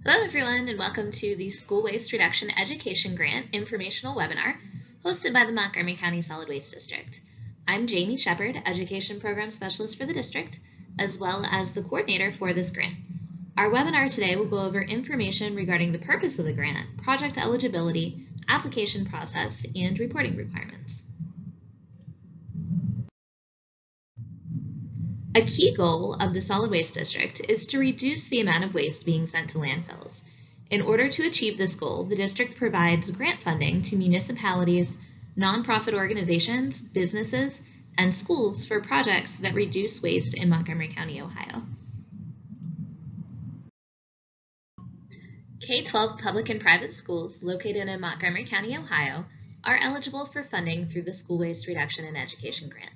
Hello everyone and welcome to the School Waste Reduction Education Grant informational webinar hosted by the Montgomery County Solid Waste District. I'm Jamie Shepard, Education Program Specialist for the district, as well as the coordinator for this grant. Our webinar today will go over information regarding the purpose of the grant, project eligibility, application process, and reporting requirements. A key goal of the Solid Waste District is to reduce the amount of waste being sent to landfills. In order to achieve this goal, the district provides grant funding to municipalities, nonprofit organizations, businesses, and schools for projects that reduce waste in Montgomery County, Ohio. K-12 public and private schools located in Montgomery County, Ohio are eligible for funding through the School Waste Reduction and Education Grant.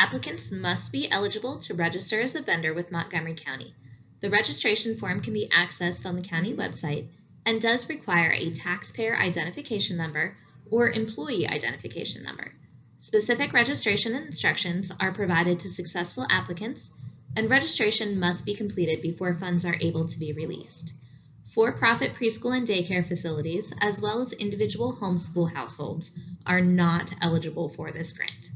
Applicants must be eligible to register as a vendor with Montgomery County. The registration form can be accessed on the county website and does require a taxpayer identification number or employee identification number. Specific registration instructions are provided to successful applicants, and registration must be completed before funds are able to be released. For-profit preschool and daycare facilities, as well as individual homeschool households, are not eligible for this grant.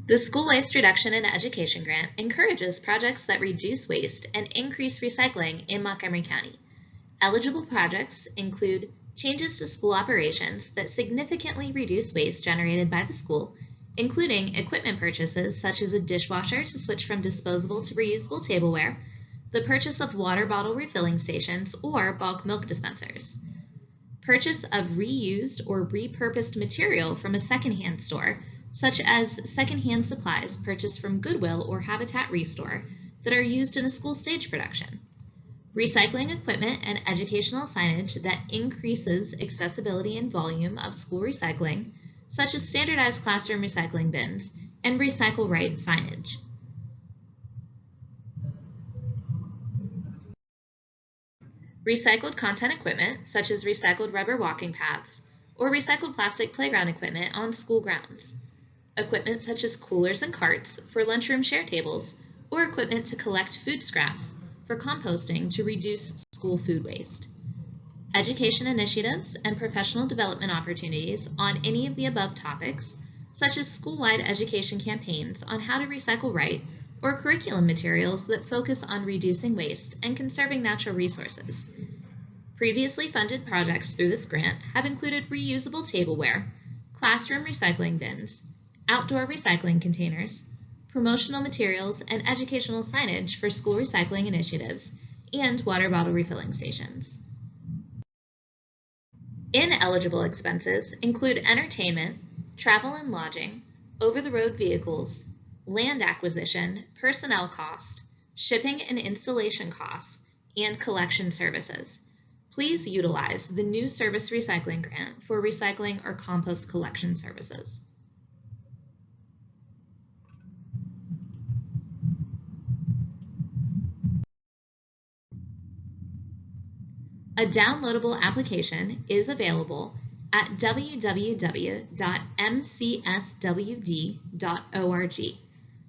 The School Waste Reduction and Education Grant encourages projects that reduce waste and increase recycling in Montgomery County. Eligible projects include changes to school operations that significantly reduce waste generated by the school, including equipment purchases such as a dishwasher to switch from disposable to reusable tableware, the purchase of water bottle refilling stations or bulk milk dispensers, purchase of reused or repurposed material from a secondhand store, such as secondhand supplies purchased from Goodwill or Habitat Restore that are used in a school stage production. Recycling equipment and educational signage that increases accessibility and volume of school recycling, such as standardized classroom recycling bins and recycle right signage. Recycled content equipment, such as recycled rubber walking paths or recycled plastic playground equipment on school grounds. Equipment such as coolers and carts for lunchroom share tables, or equipment to collect food scraps for composting to reduce school food waste. Education initiatives and professional development opportunities on any of the above topics, such as school-wide education campaigns on how to recycle right, or curriculum materials that focus on reducing waste and conserving natural resources. Previously funded projects through this grant have included reusable tableware, classroom recycling bins, outdoor recycling containers, promotional materials and educational signage for school recycling initiatives, and water bottle refilling stations. Ineligible expenses include entertainment, travel and lodging, over-the-road vehicles, land acquisition, personnel cost, shipping and installation costs, and collection services. Please utilize the new service recycling grant for recycling or compost collection services. A downloadable application is available at www.mcswd.org.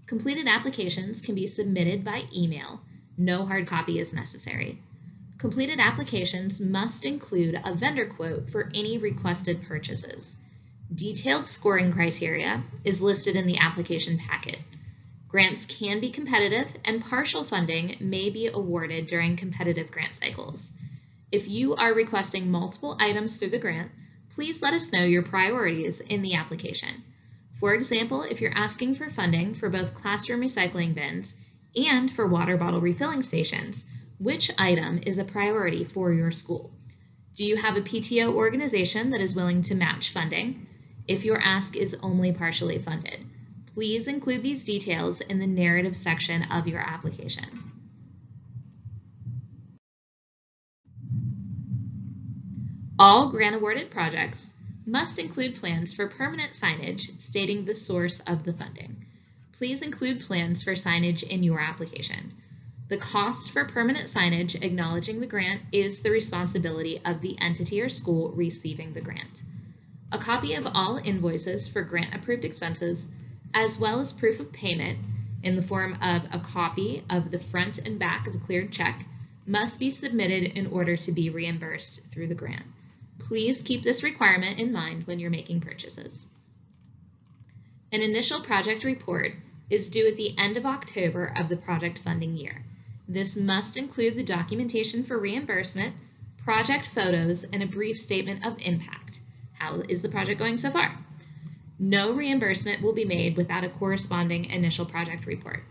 Completed applications can be submitted by email. No hard copy is necessary. Completed applications must include a vendor quote for any requested purchases. Detailed scoring criteria is listed in the application packet. Grants can be competitive, and partial funding may be awarded during competitive grant cycles. If you are requesting multiple items through the grant, please let us know your priorities in the application. For example, if you're asking for funding for both classroom recycling bins and for water bottle refilling stations, which item is a priority for your school? Do you have a PTO organization that is willing to match funding? If your ask is only partially funded, please include these details in the narrative section of your application. All grant-awarded projects must include plans for permanent signage stating the source of the funding. Please include plans for signage in your application. The cost for permanent signage acknowledging the grant is the responsibility of the entity or school receiving the grant. A copy of all invoices for grant-approved expenses, as well as proof of payment in the form of a copy of the front and back of a cleared check, must be submitted in order to be reimbursed through the grant. Please keep this requirement in mind when you're making purchases. An initial project report is due at the end of October of the project funding year. This must include the documentation for reimbursement, project photos, and a brief statement of impact. How is the project going so far? No reimbursement will be made without a corresponding initial project report.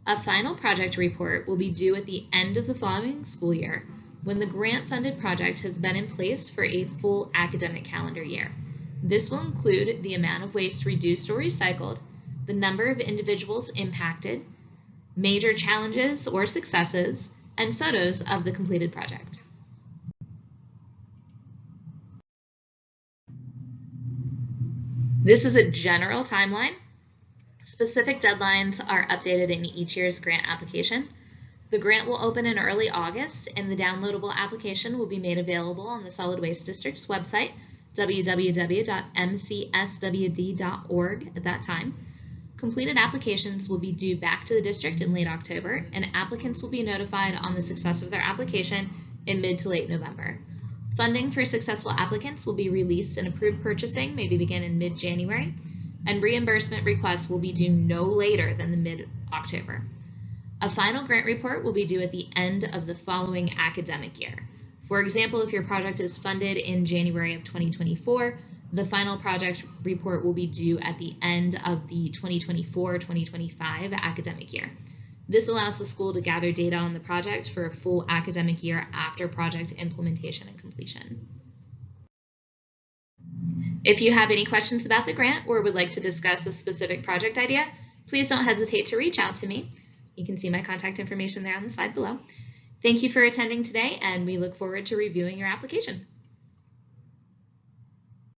A final project report will be due at the end of the following school year when the grant-funded project has been in place for a full academic calendar year. This will include the amount of waste reduced or recycled, the number of individuals impacted, major challenges or successes, and photos of the completed project. This is a general timeline. Specific deadlines are updated in each year's grant application. The grant will open in early August, and the downloadable application will be made available on the Solid Waste District's website, www.mcswd.org, at that time. Completed applications will be due back to the district in late October, and applicants will be notified on the success of their application in mid to late November. Funding for successful applicants will be released, and approved purchasing may begin in mid-January, and reimbursement requests will be due no later than the mid-October. A final grant report will be due at the end of the following academic year. For example, if your project is funded in January of 2024, the final project report will be due at the end of the 2024-2025 academic year. This allows the school to gather data on the project for a full academic year after project implementation and completion. If you have any questions about the grant or would like to discuss a specific project idea, please don't hesitate to reach out to me. You can see my contact information there on the slide below. Thank you for attending today, and we look forward to reviewing your application.